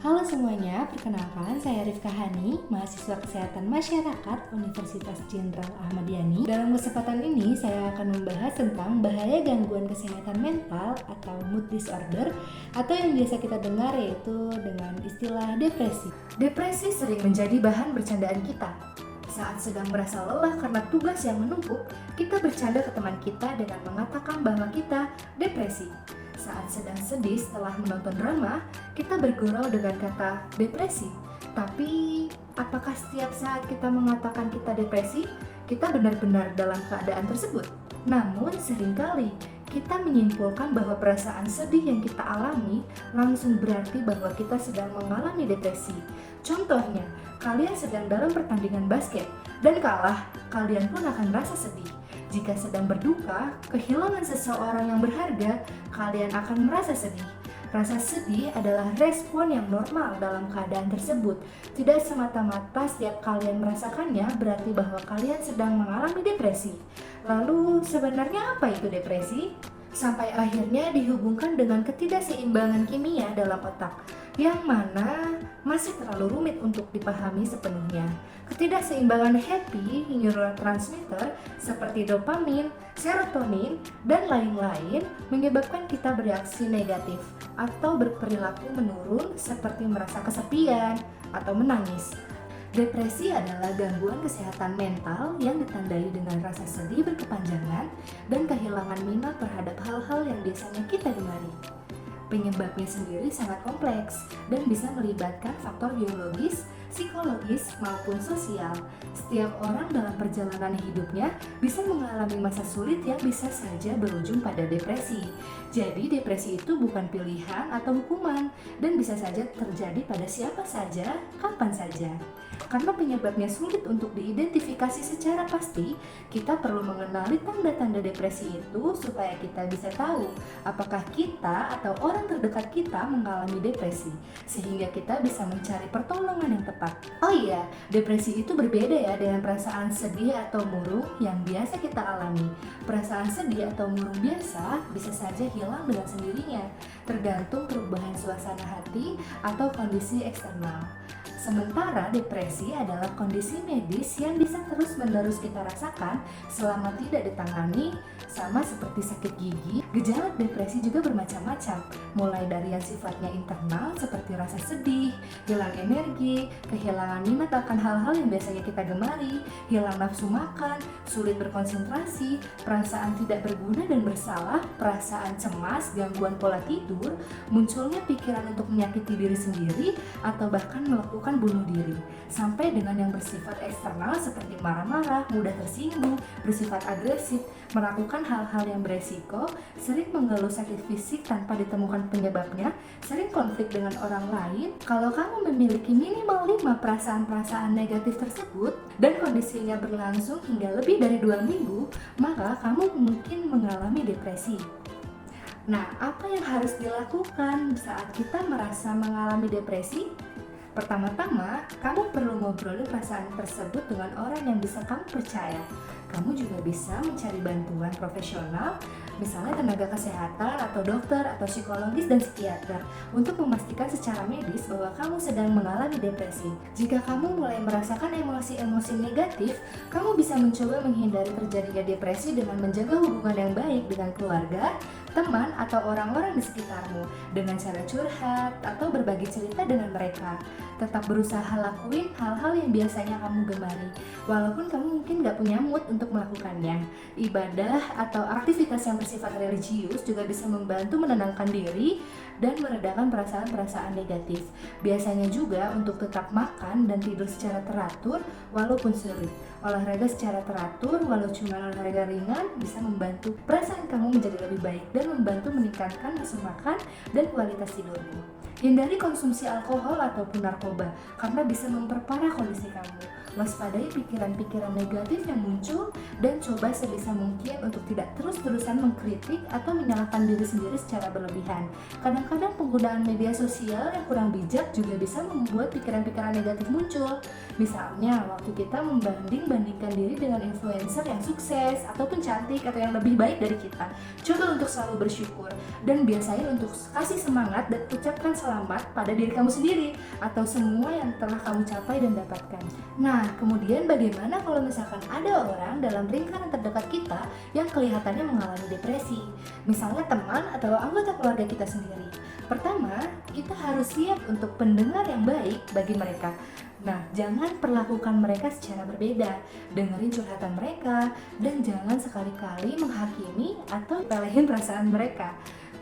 Halo semuanya, perkenalkan saya Rifka Hani, mahasiswa Kesehatan Masyarakat Universitas Jenderal Ahmad Yani. Dalam kesempatan ini saya akan membahas tentang bahaya gangguan kesehatan mental atau mood disorder atau yang biasa kita dengar yaitu dengan istilah depresi. Depresi sering menjadi bahan bercandaan kita. Saat sedang merasa lelah karena tugas yang menumpuk, kita bercanda ke teman kita dengan mengatakan bahwa kita depresi. Saat sedang sedih setelah menonton drama, kita bergurau dengan kata depresi. Tapi, apakah setiap saat kita mengatakan kita depresi, kita benar-benar dalam keadaan tersebut? Namun, seringkali kita menyimpulkan bahwa perasaan sedih yang kita alami langsung berarti bahwa kita sedang mengalami depresi. Contohnya, kalian sedang dalam pertandingan basket dan kalah, kalian pun akan merasa sedih. Jika sedang berduka, kehilangan seseorang yang berharga, kalian akan merasa sedih. Rasa sedih adalah respon yang normal dalam keadaan tersebut. Tidak semata-mata setiap kalian merasakannya berarti bahwa kalian sedang mengalami depresi. Lalu sebenarnya apa itu depresi? Sampai akhirnya dihubungkan dengan ketidakseimbangan kimia dalam otak, yang mana masih terlalu rumit untuk dipahami sepenuhnya. Ketidakseimbangan happy neurotransmitter seperti dopamin, serotonin, dan lain-lain menyebabkan kita bereaksi negatif atau berperilaku menurun seperti merasa kesepian atau menangis. Depresi adalah gangguan kesehatan mental yang ditandai dengan rasa sedih berkepanjangan dan kehilangan minat terhadap hal-hal yang biasanya kita gemari. Penyebabnya sendiri sangat kompleks dan bisa melibatkan faktor biologis, psikologis, maupun sosial. Setiap orang dalam perjalanan hidupnya bisa mengalami masa sulit yang bisa saja berujung pada depresi. Jadi depresi itu bukan pilihan atau hukuman dan bisa saja terjadi pada siapa saja, kapan saja. Karena penyebabnya sulit untuk diidentifikasi secara pasti, kita perlu mengenali tanda-tanda depresi itu supaya kita bisa tahu apakah kita atau orang terdekat kita mengalami depresi, sehingga kita bisa mencari pertolongan yang tepat. Oh iya, depresi itu berbeda ya dengan perasaan sedih atau murung yang biasa kita alami. Perasaan sedih atau murung biasa bisa saja hilang dengan sendirinya, tergantung perubahan suasana hati atau kondisi eksternal. Sementara depresi adalah kondisi medis yang bisa terus-menerus kita rasakan selama tidak ditangani, sama seperti sakit gigi. Gejala depresi juga bermacam-macam, mulai dari yang sifatnya internal seperti rasa sedih, hilang energi, kehilangan minat akan hal-hal yang biasanya kita gemari, hilang nafsu makan, sulit berkonsentrasi, perasaan tidak berguna dan bersalah, perasaan cemas, gangguan pola tidur, munculnya pikiran untuk menyakiti diri sendiri, atau bahkan melakukan bunuh diri, sampai dengan yang bersifat eksternal seperti marah-marah, mudah tersinggung, bersifat agresif, melakukan hal-hal yang beresiko, sering mengeluh sakit fisik tanpa ditemukan penyebabnya, sering konflik dengan orang lain. Kalau kamu memiliki minimal 5 perasaan-perasaan negatif tersebut dan kondisinya berlangsung hingga lebih dari 2 minggu, maka kamu mungkin mengalami depresi. Nah, apa yang harus dilakukan saat kita merasa mengalami depresi? Pertama-tama, kamu perlu ngobrolin perasaan tersebut dengan orang yang bisa kamu percaya. Kamu juga bisa mencari bantuan profesional, misalnya tenaga kesehatan atau dokter atau psikologis dan psikiater, untuk memastikan secara medis bahwa kamu sedang mengalami depresi. Jika kamu mulai merasakan emosi-emosi negatif, kamu bisa mencoba menghindari terjadinya depresi dengan menjaga hubungan yang baik dengan keluarga, teman, atau orang-orang di sekitarmu dengan cara curhat atau berbagi cerita dengan mereka. Tetap berusaha lakuin hal-hal yang biasanya kamu gemari, walaupun kamu mungkin gak punya mood untuk melakukannya. Ibadah atau aktivitas yang bersifat religius juga bisa membantu menenangkan diri dan meredakan perasaan-perasaan negatif. Biasanya juga untuk tetap makan dan tidur secara teratur walaupun sulit. Olahraga secara teratur walau cuma olahraga ringan bisa membantu perasaan kamu menjadi lebih baik dan membantu meningkatkan nafsu makan dan kualitas tidurmu. Hindari konsumsi alkohol ataupun narkoba karena bisa memperparah kondisi kamu. Waspadai pikiran-pikiran negatif yang muncul dan coba sebisa mungkin untuk tidak terus-terusan mengkritik atau menyalahkan diri sendiri secara berlebihan. Kadang-kadang penggunaan media sosial yang kurang bijak juga bisa membuat pikiran-pikiran negatif muncul. Misalnya, waktu kita membanding-bandingkan diri dengan influencer yang sukses ataupun cantik atau yang lebih baik dari kita. Coba untuk selalu bersyukur dan biasain untuk kasih semangat dan ucapkan selamat selamat pada diri kamu sendiri atau semua yang telah kamu capai dan dapatkan. Nah, kemudian bagaimana kalau misalkan ada orang dalam lingkaran terdekat kita yang kelihatannya mengalami depresi, misalnya teman atau anggota keluarga kita sendiri? Pertama, kita harus siap untuk pendengar yang baik bagi mereka. Nah, jangan perlakukan mereka secara berbeda. Dengerin curhatan mereka dan jangan sekali-kali menghakimi atau pelehin perasaan mereka.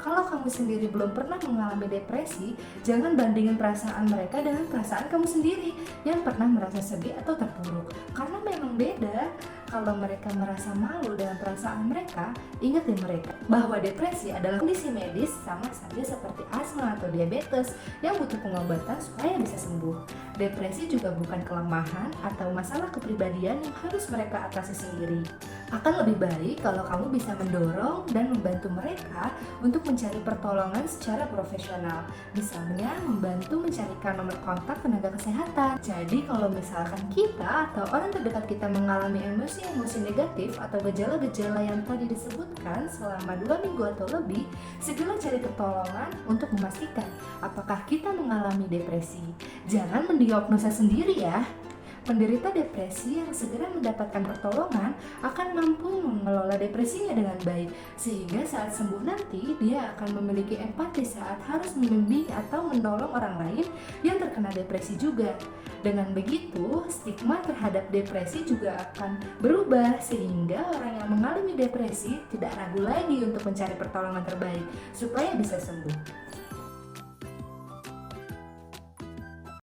Kalau kamu sendiri belum pernah mengalami depresi, jangan bandingin perasaan mereka dengan perasaan kamu sendiri yang pernah merasa sedih atau terpuruk. Karena memang beda. Kalau mereka merasa malu dengan perasaan mereka, ingatin mereka bahwa depresi adalah kondisi medis sama saja seperti asma atau diabetes yang butuh pengobatan supaya bisa sembuh. Depresi juga bukan kelemahan atau masalah kepribadian yang harus mereka atasi sendiri. Akan lebih baik kalau kamu bisa mendorong dan membantu mereka untuk mencari pertolongan secara profesional. Misalnya membantu mencarikan nomor kontak tenaga kesehatan. Jadi kalau misalkan kita atau orang terdekat kita mengalami emosi negatif atau gejala-gejala yang tadi disebutkan selama 2 minggu atau lebih, segera cari pertolongan untuk memastikan apakah kita mengalami depresi. Jangan mendiagnosa sendiri ya. Penderita depresi yang segera mendapatkan pertolongan akan mampu mengelola depresinya dengan baik, sehingga saat sembuh nanti dia akan memiliki empati saat harus membimbing atau menolong orang lain yang terkena depresi juga. Dengan begitu, stigma terhadap depresi juga akan berubah sehingga orang yang mengalami depresi tidak ragu lagi untuk mencari pertolongan terbaik supaya bisa sembuh.